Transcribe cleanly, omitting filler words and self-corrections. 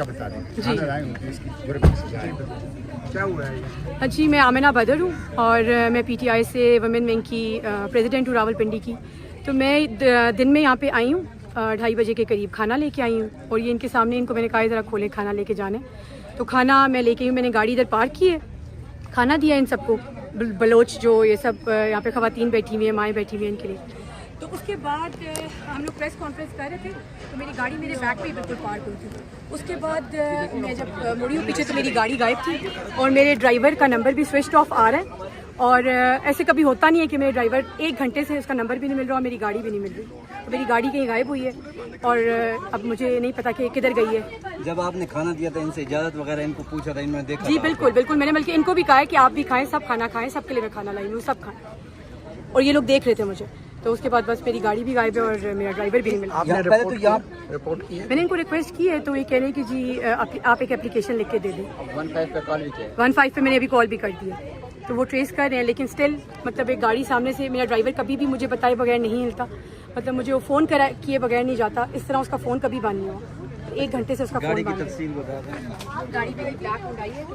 का बता दें। जी। खाना लाए हूं, इसकी गुरबत से जाए। क्या हुआ है? जी, मैं आमिना बदर हूँ और मैं पीटीआई से वुमेन विंग की प्रेसिडेंट हूँ रावलपिंडी की। तो मैं दिन में यहाँ पे आई हूँ 2:30 बजे के करीब खाना लेके आई हूँ और ये इनके सामने इनको मैंने कहा ज़रा खोले खाना लेके जाने। तो खाना मैं लेके आई हूँ, मैंने गाड़ी इधर पार्क की है, खाना दिया इन सबको, बलोच जो ये सब यहाँ पे ख़वातीन बैठी हुई हैं, माएँ बैठी हुई हैं इनके लिए। तो उसके बाद हम लोग प्रेस कॉन्फ्रेंस कर रहे थे तो मेरी गाड़ी मेरे बैक पे ही बिल्कुल पार्क हुई थी। उसके बाद मैं जब मुड़ी हूँ पीछे तो मेरी गाड़ी गायब थी और मेरे ड्राइवर का नंबर भी स्विच ऑफ आ रहा है और ऐसे कभी होता नहीं है कि मेरे ड्राइवर 1 घंटे से उसका नंबर भी नहीं मिल रहा और मेरी गाड़ी भी नहीं मिल रही। तो मेरी गाड़ी कहीं गायब हुई है और अब मुझे नहीं पता कि किधर गई है। जब आपने खाना दिया था इनसे इजाज़त वगैरह इनको पूछा था, इन्होंने देखा? जी बिल्कुल बिल्कुल, मैंने बल्कि इनको भी कहा है कि आप भी खाएं, सब खाना खाएं, सबके लिए मैं खाना लाई हूँ, सब खाएं। और ये लोग देख रहे थे मुझे। तो उसके बाद बस मेरी गाड़ी भी गायब है और मेरा ड्राइवर भी नहीं मिल रहा। आपने रिपोर्ट की है? मैंने इनको रिक्वेस्ट की है तो ये कह रहे हैं कि जी आप एक एप्लीकेशन लिख के दे दें। 15 पे कॉल भी किया? 15 पे मैंने अभी कॉल भी कर दिया तो वो ट्रेस कर रहे हैं, लेकिन स्टिल मतलब एक गाड़ी सामने से मेरा ड्राइवर कभी भी मुझे बताए बगैर नहीं हिलता, मतलब मुझे वो फ़ोन किए बगैर नहीं जाता, इस तरह उसका फ़ोन कभी बंद नहीं हुआ। 1 घंटे से उसका फ़ोन गाड़ी की बंद है। तफसील बता दें। गाड़ी पे ब्लैक हुंडई है, तो